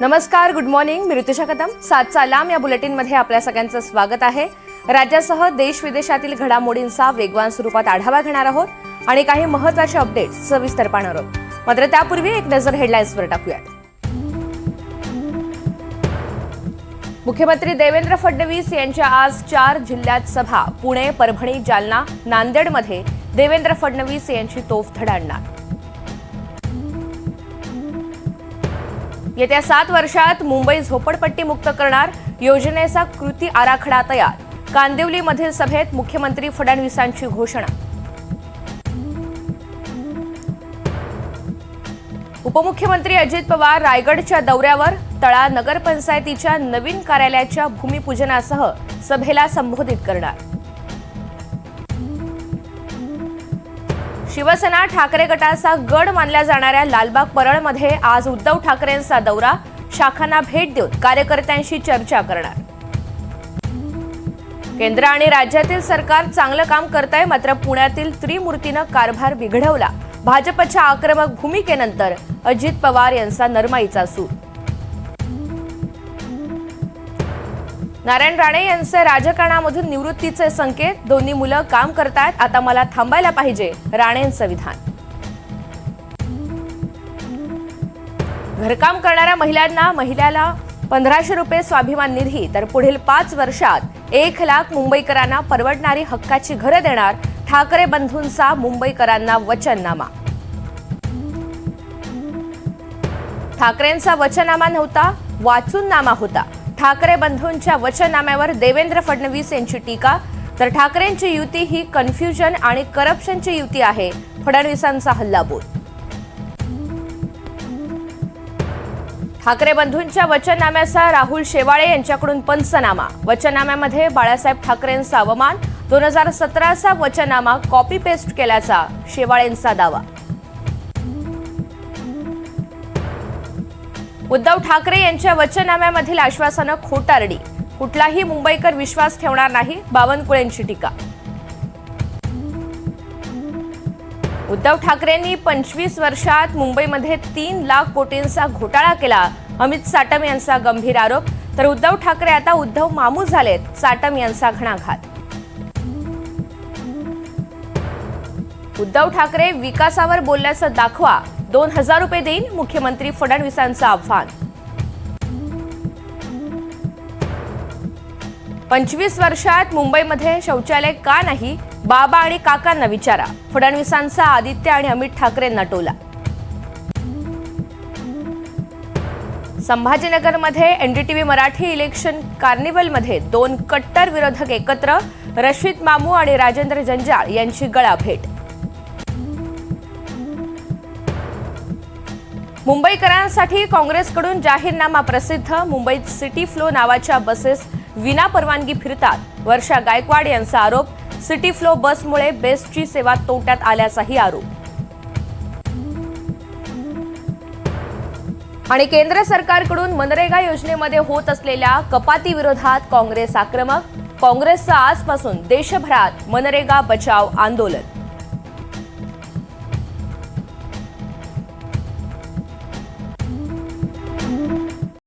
नमस्कार, good morning. मी Rutusha Kadam. 7चा alarm या बुलेटिनमध्ये आपल्या सगळ्यांचं स्वागत आहे. राज्यासह देश विदेशातील घडामोडींचा वेगवान स्वरूपात आढावा घेणार आहोत आणि काही महत्त्वाचे अपडेट्स सविस्तर पाहणार आहोत. मात्र त्यापूर्वी एक नजर हेडलाईन्सवर टाकूयात. मुख्यमंत्री देवेंद्र फडणवीस यांच्या आज 4 जिल्ह्यात सभा. पुणे, परभणी, जालना, नांदेडमध्ये देवेंद्र फडणवीस यांची तोफ धडाडणार. येत्या 7 वर्षात मुंबई झोपडपट्टी मुक्त करणार, योजनेचा कृती आराखडा तयार. कांदिवलीमधील सभेत मुख्यमंत्री फडणवीसांची घोषणा. उपमुख्यमंत्री अजित पवार रायगडच्या दौऱ्यावर. तळा नगरपंचायतीच्या नवीन कार्यालयाच्या भूमिपूजनासह सभेला संबोधित करणार. शिवसेना ठाकरे गटाचा गड मानल्या जाणाऱ्या लालबाग परळमध्ये आज उद्धव ठाकरेंचा दौरा. शाखांना भेट देऊन कार्यकर्त्यांशी चर्चा करणार. केंद्र आणि राज्यातील सरकार चांगलं काम करतंय, मात्र पुण्यातील त्रिमूर्तीनं कारभार बिघडवला. भाजपच्या आक्रमक भूमिकेनंतर अजित पवार यांचा नरमाईचा सूर. नारायण राणे यांचे राजकारणामधून निवृत्तीचे संकेत. दोन्ही मुलं काम करतायत, आता मला थांबायला पाहिजे, राणेंचं विधान. घरकाम करणाऱ्या महिलाला 1500 रुपये स्वाभिमान निधी, तर पुढील 5 वर्षात 1 लाख मुंबईकरांना परवडणारी हक्काची घरं देणार. ठाकरे बंधूंचा मुंबईकरांना वचननामा. ठाकरेंचा वचननामा नव्हता, वाचूननामा होता. ठाकरे बंधूंच्या वचननाम्यावर देवेंद्र फडणवीस यांची टीका. तर ठाकरेंची युती ही कन्फ्युजन आणि करप्शनची युती आहे, फडणवीसांचा हल्लाबोल. ठाकरे बंधूंच्या वचननाम्याचा राहुल शेवाळे यांच्याकडून पंचनामा. वचननाम्यामध्ये बाळासाहेब ठाकरेंचा अवमान. 2017चा वचननामा कॉपी पेस्ट केल्याचा शेवाळेंचा दावा. उद्धव ठाकरे यांच्या वचननाम्यामधील आश्वासनं खोटारडी. कुठलाही मुंबईकर विश्वास ठेवणार नाही, बावनकुळेंची टीका. उद्धव ठाकरेंनी 25 वर्षात मुंबईमध्ये 3 लाख कोटींचा घोटाळा केला. अमित साटम यांचा गंभीर आरोप. तर उद्धव ठाकरे आता उद्धव मामू झालेत, साटम यांचा घणाघात. उद्धव ठाकरे विकासावर बोलल्याचं दाखवा. 2000 रुपये देईन, मुख्यमंत्री फडणवीसांचं आव्हान. 25 वर्षात मुंबईमध्ये शौचालय का नाही, बाबा आणि काकांना विचारा. फडणवीसांचा आदित्य आणि अमित ठाकरेंना टोला. संभाजीनगरमध्ये एनडीटीव्ही मराठी इलेक्शन कार्निव्हलमध्ये 2 कट्टर विरोधक एकत्र. रशीद मामू आणि राजेंद्र जंजाळ यांची गळाभेट. मुंबईकरांसाठी काँग्रेसकडून जाहीरनामा प्रसिद्ध. मुंबईत सिटी फ्लो नावाच्या बसेस विना परवानगी फिरतात. वर्षा गायकवाड यांचा आरोप. सिटी फ्लो बसमुळे बेस्टची सेवा तोट्यात आल्याचाही आरोप. आणि केंद्र सरकारकडून मनरेगा योजनेमध्ये होत असलेल्या कपाती विरोधात काँग्रेस आक्रमक. काँग्रेसचं आजपासून देशभरात मनरेगा बचाव आंदोलन.